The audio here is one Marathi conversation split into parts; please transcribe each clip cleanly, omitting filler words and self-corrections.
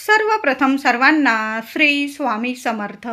सर्वप्रथम सर्वांना श्री स्वामी समर्थ.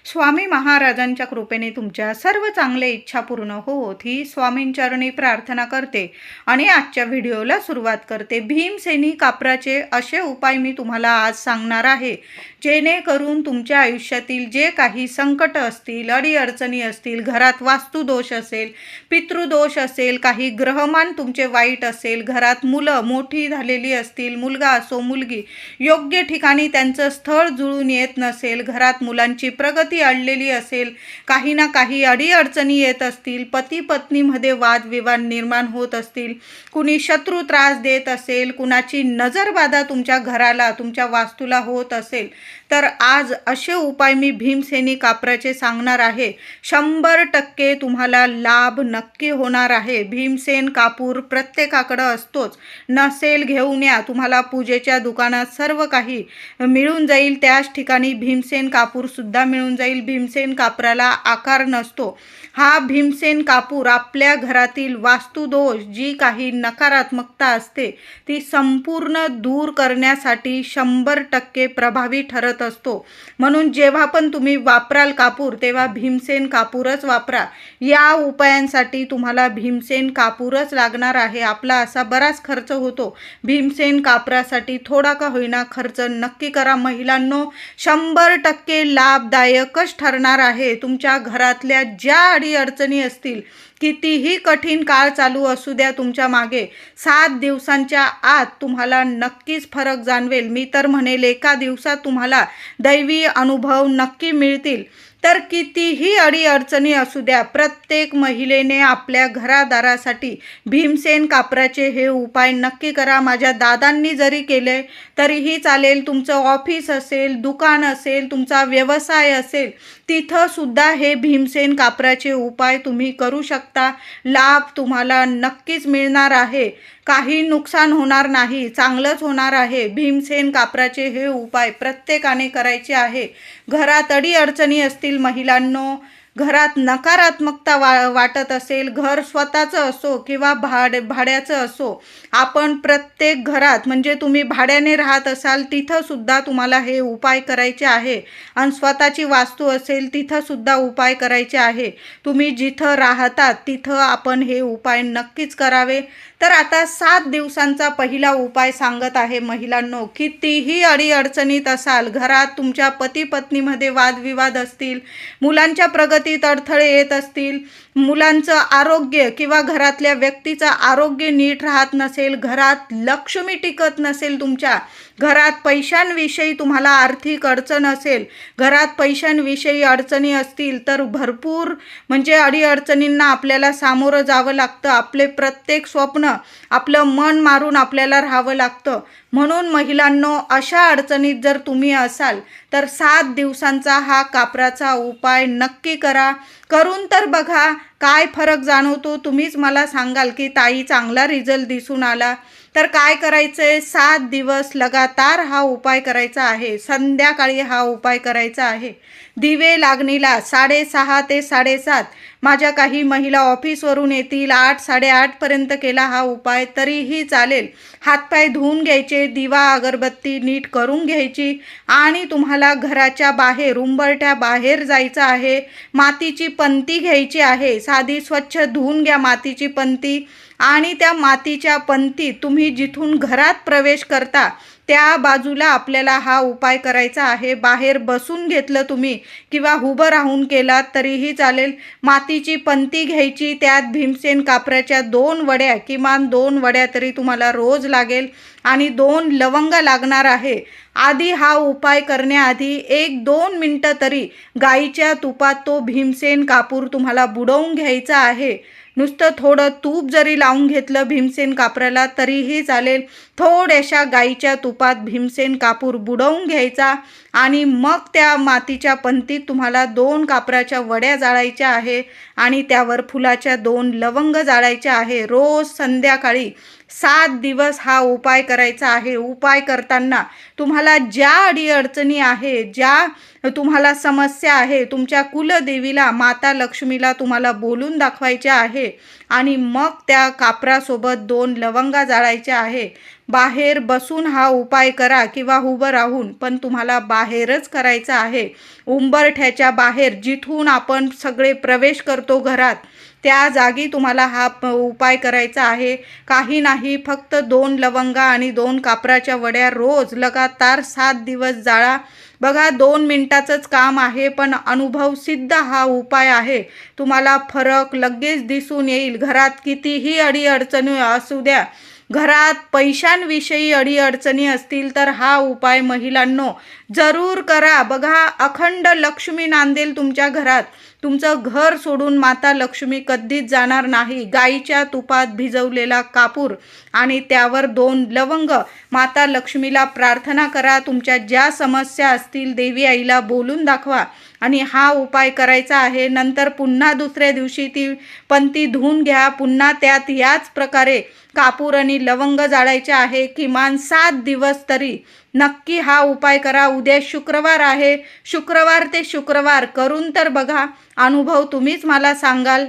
स्वामी महाराजांच्या कृपेने तुमच्या सर्व चांगल्या इच्छा पूर्ण होत ही स्वामींचरणी प्रार्थना करते आणि आजच्या व्हिडिओला सुरुवात करते. भीमसेनी कापराचे असे उपाय मी तुम्हाला आज सांगणार आहे, जेणेकरून तुमच्या आयुष्यातील जे काही संकट असतील, अडीअडचणी असतील, घरात वास्तुदोष असेल, पितृदोष असेल, काही ग्रहमान तुमचे वाईट असेल, घरात मुलं मोठी झालेली असतील, मुलगा असो मुलगी योग्य ठिकाणी त्यांचं स्थळ जुळून येत नसेल, घरात मुलांची प्रगती अडलेली असेल, काही ना काही अडीअडचणी येत असतील, पती पत्नीमध्ये वादविवाद निर्माण होत असतील, कुणी शत्रू त्रास देत असेल, कुणाची नजरबाधा तुमच्या घराला तुमच्या वास्तूला होत असेल, तर आज असे उपाय मी भीमसेनी कापराचे सांगणार आहे. 100% तुम्हाला लाभ नक्की होणार आहे. भीमसेन कापूर प्रत्येकाकडे असतोच, नसेल घेऊन या. तुम्हाला पूजेच्या दुकानात सर्व काही मिळून जाईल, त्याच ठिकाणी भीमसेन कापूर सुद्धा मिळून जाईल. भीमसेन कापराला आकार नसतो. हा भीमसेन कापूर आपल्या घरातील वास्तुदोष, जी काही नकारात्मकता असते ती संपूर्ण दूर करण्यासाठी 100% प्रभावी ठरत असतो. म्हणून जेव्हा पण तुम्ही वापराल कापूर, तेव्हा भीमसेन कापूरच वापरा. या उपायांसाठी तुम्हाला भीमसेन कापूरच लागणार आहे. आपला असा बराच खर्च होतो. भीमसेन कापरासाठी थोडा का होईना खर्च नक्की करा. महिलांनो, 100% लाभदायकच ठरणार आहे. तुमच्या घरातल्या ज्या अडीअडचणी असतील, कितीही कठीण काळ चालू असू द्या तुमच्या मागे, 7 दिवसांच्या आत तुम्हाला नक्कीच फरक जाणवेल. मी तर म्हणेल एका दिवसात तुम्हाला दैवी अनुभव नक्की मिळतील. तर कितीही अडीअडचणी असू द्या, प्रत्येक महिलेने आपल्या घरादारासाठी भीमसेन कापराचे हे उपाय नक्की करा. माझ्या दादांनी जरी केले तरीही चालेल. तुमचं ऑफिस असेल, दुकान असेल, तुमचा व्यवसाय असेल, तिथं सुद्धा हे भीमसेन कापराचे उपाय तुम्ही करू शकता. लाभ तुम्हाला नक्कीच मिळणार आहे. काही नुकसान होणार नाही, चांगलंच होणार आहे. भीमसेन कापराचे हे उपाय प्रत्येकाने करायचे आहे. घरात अडीअडचणी असतील महिलांनो, घरात नकारात्मकता वाटत असेल, घर स्वतःचं असो किंवा भाड्याचं असो, आपण प्रत्येक घरात, म्हणजे तुम्ही भाड्याने राहत असाल तिथं सुद्धा तुम्हाला हे उपाय करायचे आहे. आणि स्वतःची वास्तू असेल तिथं सुद्धा उपाय करायचे आहे. तुम्ही जिथं राहतात तिथं आपण हे उपाय नक्कीच करावे. तर आता 7 दिवसांचा पहिला उपाय सांगत आहे महिलांनो. कितीही अडीअडचणीत असाल, घरात तुमच्या पती पत्नीमध्ये वादविवाद असतील, मुलांच्या प्रगतीत अडथळे येत असतील, मुलांचं आरोग्य किंवा घरातल्या व्यक्तीचं आरोग्य नीट राहत नसेल, घरात लक्ष्मी टिकत नसेल, तुमच्या घरात पैशांविषयी तुम्हाला आर्थिक अडचण असेल, घरात पैशांविषयी अडचणी असतील, तर भरपूर म्हणजे अडीअडचणींना आपल्याला सामोरं जावं लागतं. आपले प्रत्येक स्वप्न आपलं मन मारून आपल्याला राहावं लागतं. म्हणून महिलांनो, अशा अडचणीत जर तुम्ही असाल तर 7 दिवसांचा हा कापराचा उपाय नक्की करा. करून तर बघा, काय फरक जाणवतो तुम्हीच मला सांगाल की ताई चांगला रिझल्ट दिसून आला. तर काय करायचं आहे, 7 दिवस लगातार हा उपाय करायचा आहे. संध्याकाळी हा उपाय करायचा आहे. दिवे लागणीला 6:30 ते 7:30 माझ्या काही महिला ऑफिसवरून येतील. 8-8:30पर्यंत केला हा उपाय तरीही चालेल. हातपाय धुवून घ्यायचे, दिवा अगरबत्ती नीट करून घ्यायची आणि तुम्हाला घराच्या बाहेर, उंबरठ्या बाहेर जायचं आहे. मातीची पंती घ्यायची आहे. साधी स्वच्छ धुवून घ्या मातीची पंती आणि त्या मातीच्या पंतीत तुम्ही जिथून घरात प्रवेश करता त्या बाजूला आपल्याला हा उपाय करायचा आहे. बाहेर बसून घेतलं तुम्ही किंवा उभं राहून केलात तरीही चालेल. मातीची पंती घ्यायची, त्यात भीमसेन कापराच्या 2 वड्या, किमान 2 वड्या तरी तुम्हाला रोज लागेल आणि 2 लवंग लागणार आहे. आधी हा उपाय करण्याआधी 1-2 मिनटं तरी गाईच्या तुपात तो भीमसेन कापूर तुम्हाला बुडवून घ्यायचा आहे. नुसतं थोडं तूप जरी लावून घेतलं भीमसेन कापराला तरीही चालेल. थोड्याशा गाईच्या तुपात भीमसेन कापूर बुडवून घ्यायचा आणि मग त्या मातीच्या पंतीत तुम्हाला 2 कापराच्या वड्या जाळायच्या आहे आणि त्यावर फुलाच्या 2 लवंग जाळायच्या आहे. रोज संध्याकाळी 7 दिवस हा उपाय करायचा आहे. उपाय करताना तुम्हाला ज्या अडीअडचणी आहे, ज्या तुम्हाला समस्या आहे, तुमच्या कुलदेवीला माता लक्ष्मीला तुम्हाला बोलून दाखवायच्या आहे आणि मग त्या कापरासोबत 2 लवंगा जाळायच्या आहे. बाहेर बसून हा उपाय करा किंवा उभं राहून, पण तुम्हाला बाहेरच करायचा आहे. उंबरठ्याच्या बाहेर जिथून आपण सगळे प्रवेश करतो घरात, त्या जागी तुम्हाला हा उपाय करायचा आहे. काही नाही, फक्त 2 लवंगा आणि 2 कापराच्या वड्या रोज लगातार 7 दिवस जाळा. बघा, 2 मिनिटाचंच काम आहे, पण अनुभव सिद्ध हा उपाय आहे. तुम्हाला फरक लगेच दिसून येईल. घरात कितीही अडीअडचणी असू द्या, घरात पैशांविषयी अडीअडचणी असतील तर हा उपाय महिलांनो जरूर करा. बघा, अखंड लक्ष्मी नांदेल तुमच्या घरात. तुमचं घर सोडून माता लक्ष्मी कधीच जाणार नाही. गाईच्या तुपात भिजवलेला कापूर आणि त्यावर 2 लवंग, माता लक्ष्मीला प्रार्थना करा. तुमच्या ज्या समस्या असतील देवी आईला बोलून दाखवा आणि हा उपाय करायचा आहे. नंतर पुन्हा दुसऱ्या दिवशी ती पंती धुवून घ्या. पुन्हा त्यात याच प्रकारे कापूर आणि लवंग जाळायचे आहे. किमान 7 दिवस तरी नक्की हा उपाय करा. उद्या शुक्रवार आहे, शुक्रवार ते शुक्रवार करून तर बघा. अनुभव तुम्हीच मला सांगाल.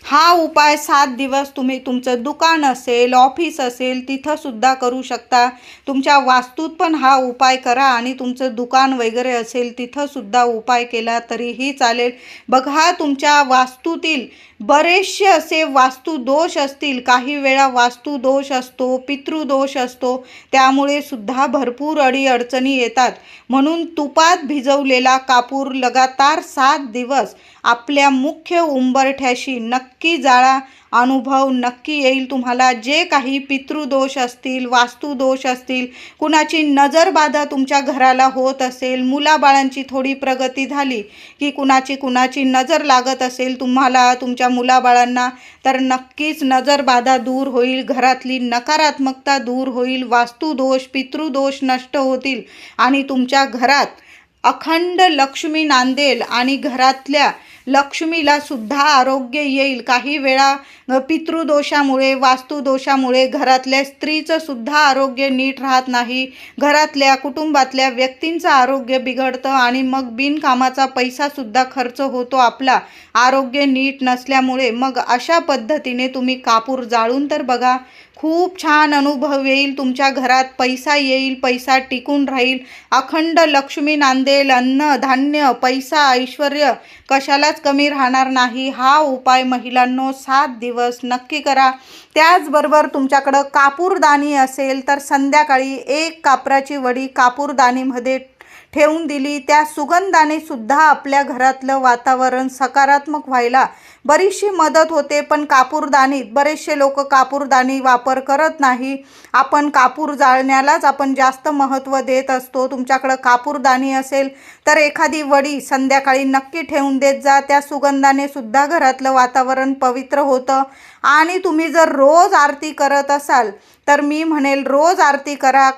हा उपाय 7 दिवस तुम्ही तुमचं दुकान असेल, ऑफिस असेल, तिथं सुद्धा करू शकता. तुमच्या वास्तूत पण हा उपाय करा आणि तुमचं दुकान वगैरे असेल तिथं सुद्धा उपाय केला तरीही चालेल. बघा, तुमच्या वास्तूतील बरेचसे असे वास्तुदोष असतील. काही वेळा वास्तुदोष असतो, पितृदोष असतो, त्यामुळे सुद्धा भरपूर अडीअडचणी येतात. म्हणून तुपात भिजवलेला कापूर लगातार 7 दिवस आपल्या मुख्य उंबरठ्याशी नक्की जाळा. अनुभव नक्की येईल तुम्हाला. जे काही पितृदोष असतील, वास्तुदोष असतील, कुणाची नजरबाधा तुमच्या घराला होत असेल, मुलाबाळांची थोडी प्रगती झाली की कुणाची नजर लागत असेल तुम्हाला, तुमच्या मुलाबाळांना, तर नक्कीच नजरबाधा दूर होईल, घरातली नकारात्मकता दूर होईल, वास्तुदोष, पितृदोष नष्ट होतील आणि तुमच्या घरात अखंड लक्ष्मी नांदेल आणि घरातल्या लक्ष्मीला सुद्धा आरोग्य येईल. काही वेळा पितृदोषामुळे, वास्तुदोषामुळे घरातल्या स्त्रीचं सुद्धा आरोग्य नीट राहत नाही. घरातल्या कुटुंबातल्या व्यक्तींचं आरोग्य बिघडतं आणि मग बिनकामाचा पैसासुद्धा खर्च होतो आपला, आरोग्य नीट नसल्यामुळे. मग अशा पद्धतीने तुम्ही कापूर जाळून तर बघा. खूप छान अनुभव येईल. तुमच्या घरात पैसा येईल, पैसा टिकून राहील, अखंड लक्ष्मी नांदेल. अन्न, धान्य, पैसा, ऐश्वर्य कशालाच कमी राहणार नाही. हा उपाय महिलांनो 7 दिवस नक्की करा. त्याचबरोबर तुमच्याकडं कापूरदानी असेल तर संध्याकाळी 1 कापराची वडी कापूरदानीमध्ये ठेवून दिली, त्या सुगंधाने सुद्धा आपल्या घरातलं वातावरण सकारात्मक व्हायला बरीचशी मदत होते. पण कापूरदानीत बरेचसे लोक कापूरदानी वापर करत नाही. आपण कापूर जाळण्यालाच आपण जास्त महत्त्व देत असतो. तुमच्याकडं कापूरदानी असेल तर एखादी वडी संध्याकाळी नक्की ठेवून देत जा. त्या सुगंधाने सुद्धा घरातलं वातावरण पवित्र होतं. आणि तुम्ही जर रोज आरती करत असाल तर मी म्हणेल रोज आरती करा.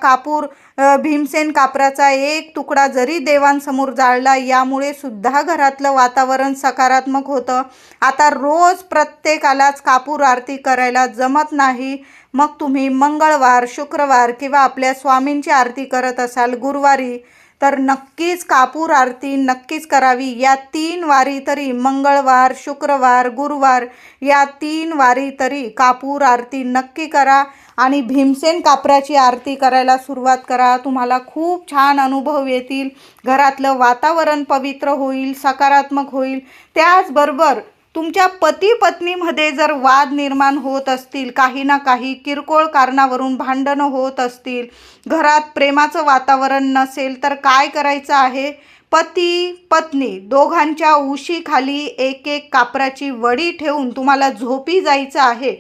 भीमसेन कापराचा 1 तुकडा जरी देवांसमोर जाळला, यामुळे सुद्धा घरातलं वातावरण सकारात्मक होतं. आता रोज प्रत्येकालाच कापूर आरती करायला जमत नाही. मग तुम्ही मंगळवार, शुक्रवार किंवा आपल्या स्वामींची आरती करत असाल गुरुवारी, तर नक्कीच कापूर आरती नक्कीच करावी. या 3 वारी तरी, मंगळवार, शुक्रवार, गुरुवार, या 3 वारी तरी कापूर आरती नक्की करा आणि भीमसेन कापराची आरती करायला सुरुवात करा. तुम्हाला खूप छान अनुभव येतील. घरातलं वातावरण पवित्र होईल, सकारात्मक होईल. त्याचबरोबर तुमच्या पती पत्नीमध्ये जर वाद निर्माण होत असतील, काही ना काही किरकोळ कारणावरून भांडणं होत असतील, घरात प्रेमाचं वातावरण नसेल, तर काय करायचं आहे? पती पत्नी दोघांच्या उशीखाली 1-1 कापराची वडी ठेवून तुम्हाला झोपी जायचं आहे.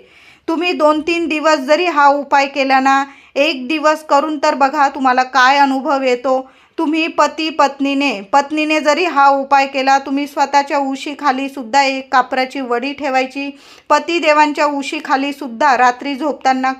तुम्ही 2-3 दिवस जरी हा उपाय केला ना, 1 दिवस करून तर बघा तुम्हाला काय अनुभव येतो. तुम्ही पत्नीने जरी हा उपाय केला, तुम्ही स्वतःच्या उशीखाली सुद्धा 1 कापराची वडी ठेवायची. पतिदेवांच्या उशीखाली सुद्धा रात्री झोपताना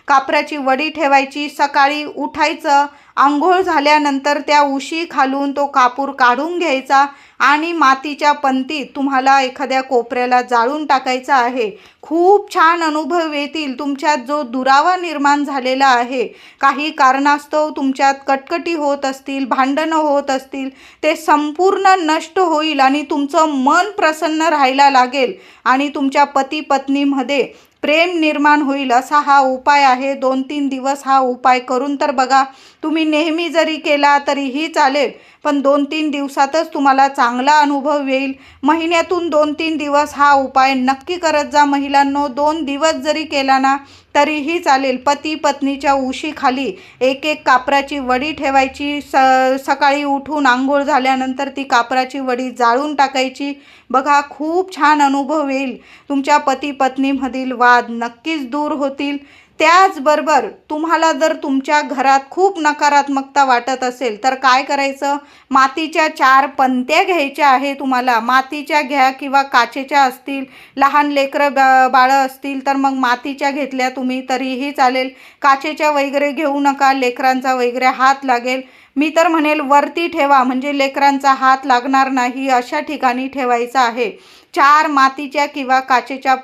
कापराची वडी ठेवायची, सकाळी उठायचं, अंघोळ झाल्यानंतर त्या उशी खालून तो कापूर काढून घ्यायचा आणि मातीच्या पंतीत तुम्हाला एखाद्या कोपऱ्याला जाळून टाकायचं आहे. खूप छान अनुभव येतील. तुमच्यात जो दुरावा निर्माण झालेला आहे, काही कारणास्तव तुमच्यात कटकटी होत असतील, भांडणं होत असतील, ते संपूर्ण नष्ट होईल आणि तुमचं मन प्रसन्न राहायला लागेल आणि तुमच्या पती पत्नीमध्ये प्रेम निर्माण होईल. असा हा उपाय आहे. 2-3 दिवस हा उपाय करून तर बघा. तुम्ही नेहमी जरी केला तरीही चालेल, पण 2-3 दिवसातच तुम्हाला चांगला अनुभव येईल. महिन्यातून 2-3 दिवस हा उपाय नक्की करत जा महिलांनो. 2 दिवस जरी केला ना तरीही चालेल. पती पत्नीच्या उशीखाली एक कापराची वडी ठेवायची, सकाळी उठून आंघोळ झाल्यानंतर ती कापराची वडी जाळून टाकायची. बघा, खूप छान अनुभव येईल. तुमच्या पती पत्नीमधील वाद नक्कीच दूर होतील. त्याचबरोबर तुम्हाला जर तुमच्या घरात खूप नकारात्मकता वाटत असेल तर काय करायचं, मातीच्या 4 पंत्या घ्यायच्या आहे तुम्हाला. मातीच्या घ्या किंवा काचेच्या असतील, लहान लेकरं बाळं असतील तर मग मातीच्या घेतल्या तुम्ही तरीही चालेल. काचेच्या वगैरे घेऊ नका, लेकरांचा वगैरे हात लागेल. मी तर म्हणेल वरती ठेवा, म्हणजे लेकरांचा हात लागणार नाही, अशा ठिकाणी ठेवायचं आहे. 4 मातीच्या किंवा काचेच्या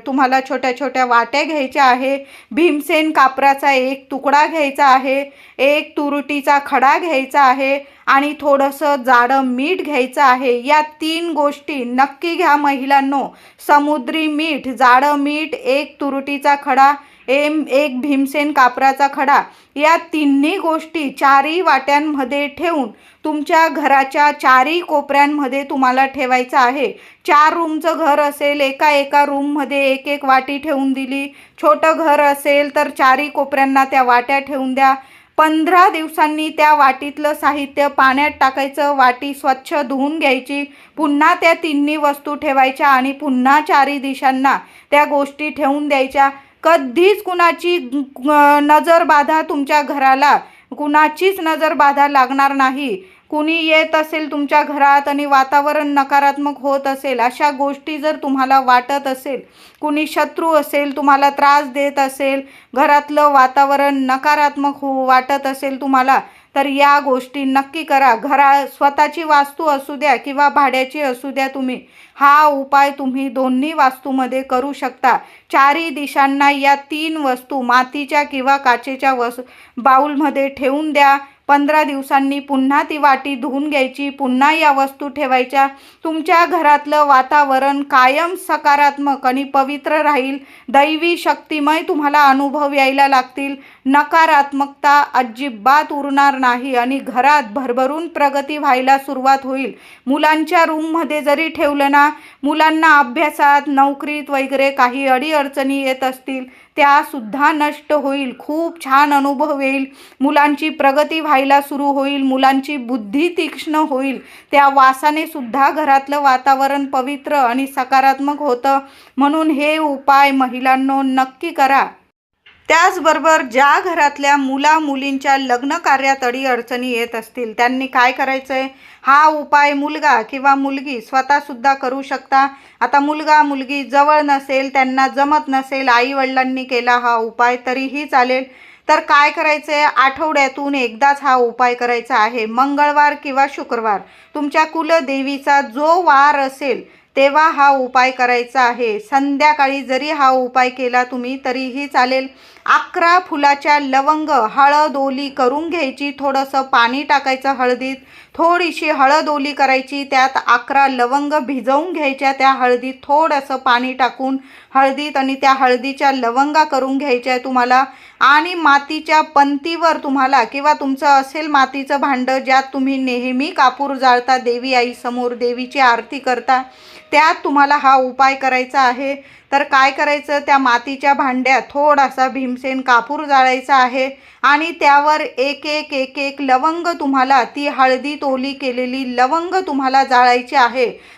तुम्हाला छोट्या छोट्या वाट्या घ्यायच्या आहे. भीमसेन कापराचा 1 तुकडा घ्यायचा आहे, 1 तुरटीचा खडा घ्यायचा आहे आणि थोडंसं जाडं मीठ घ्यायचं आहे. या 3 गोष्टी नक्की घ्या महिलांनो. समुद्री मीठ, जाडं मीठ, 1 तुरटीचा खडा, 1 भीमसेन कापराचा खडा, या 3 गोष्टी 4ही वाट्यांमध्ये ठेवून तुमच्या घराच्या 4ही कोपऱ्यांमध्ये तुम्हाला ठेवायचं आहे. 4 रूमचं घर असेल, एका रूममध्ये 1 वाटी ठेवून दिली. छोटं घर असेल तर 4ही कोपऱ्यांना त्या वाट्या ठेवून द्या. 15 दिवसांनी त्या वाटीतलं साहित्य पाण्यात टाकायचं, वाटी स्वच्छ धुवून घ्यायची, पुन्हा त्या 3 वस्तू ठेवायच्या आणि पुन्हा 4ही दिशांना त्या गोष्टी ठेवून द्यायच्या. कधीच कुणाची नजरबाधा तुमच्या घराला, कुणाचीच नजरबाधा लागणार नाही. कुणी येत असेल तुमच्या घरात आणि वातावरण नकारात्मक होत असेल, अशा गोष्टी जर तुम्हाला वाटत असेल, कुणी शत्रू असेल, तुम्हाला त्रास देत असेल, घरातलं वातावरण नकारात्मक वाटत असेल तुम्हाला, तर या गोष्टी नक्की करा. स्वतःची वास्तू असू द्या किंवा भाड्याची असू द्या, हा उपाय तुम्ही दोन्ही वास्तूमध्ये करू शकता. 4ही दिशांना या 3 वस्तू मातीच्या किंवा काचेच्या बाउलमध्ये ठेवून द्या. 15 दिवसांनी पुन्हा ती वाटी धुवून घ्यायची, पुन्हा या वस्तू ठेवायच्या. तुमच्या घरातलं वातावरण कायम सकारात्मक आणि पवित्र राहील. दैवी शक्तिमय तुम्हाला अनुभव यायला लागतील. नकारात्मकता अजिबात उरणार नाही आणि घरात भरभरून प्रगती व्हायला सुरुवात होईल. मुलांच्या रूममध्ये जरी ठेवलं ना, मुलांना अभ्यासात, नोकरीत वगैरे काही अडीअडचणी येत असतील, त्यासुद्धा नष्ट होईल. खूप छान अनुभव येईल. मुलांची प्रगती व्हायला सुरू होईल, मुलांची बुद्धी तीक्ष्ण होईल. त्या वासाने सुद्धा घरातलं वातावरण पवित्र आणि सकारात्मक होतं. म्हणून हे उपाय महिलांनो नक्की करा. त्याचबरोबर ज्या घरातल्या मुलींच्या लग्न कार्यात अडीअडचणी येत असतील त्यांनी काय करायचं आहे, हा उपाय मुलगा किंवा मुलगी स्वतःसुद्धा करू शकता. आता मुलगा मुलगी जवळ नसेल, त्यांना जमत नसेल, आईवडिलांनी केला हा उपाय तरीही चालेल. तर काय करायचं आहे, आठवड्यातून एकदाच हा उपाय करायचा आहे. मंगळवार किंवा शुक्रवार तुमच्या कुलदेवीचा जो वार असेल तेव्हा हा उपाय करायचा आहे. संध्याकाळी जरी हा उपाय केला तुम्ही तरीही चालेल. 11 फुलाच्या लवंग हळद ओली करून घ्यायची, थोडंसं पाणी टाकायचं हळदीत, थोडीशी हळद ओली करायची, त्यात 11 लवंग भिजवून घ्यायच्या, त्या हळदीत थोडंसं पाणी टाकून हळदीत आणि त्या हळदीच्या लवंगा करून घ्यायच्या आहे तुम्हाला. आणि मातीच्या पंतीवर तुम्हाला किंवा तुमचं असेल मातीचं भांडं ज्यात तुम्ही नेहमी कापूर जाळता, देवी आई समोर देवीची आरती करता, त्यात तुम्हाला हा उपाय करायचा आहे. तर काय करायचं, त्या मातीच्या भांड्यात थोडासा भीमसेन कापूर जाळायचा आहे आणि त्यावर एक लवंग तुम्हाला, ती हळदीत ओली केलेली लवंग तुम्हाला जाळायची आहे.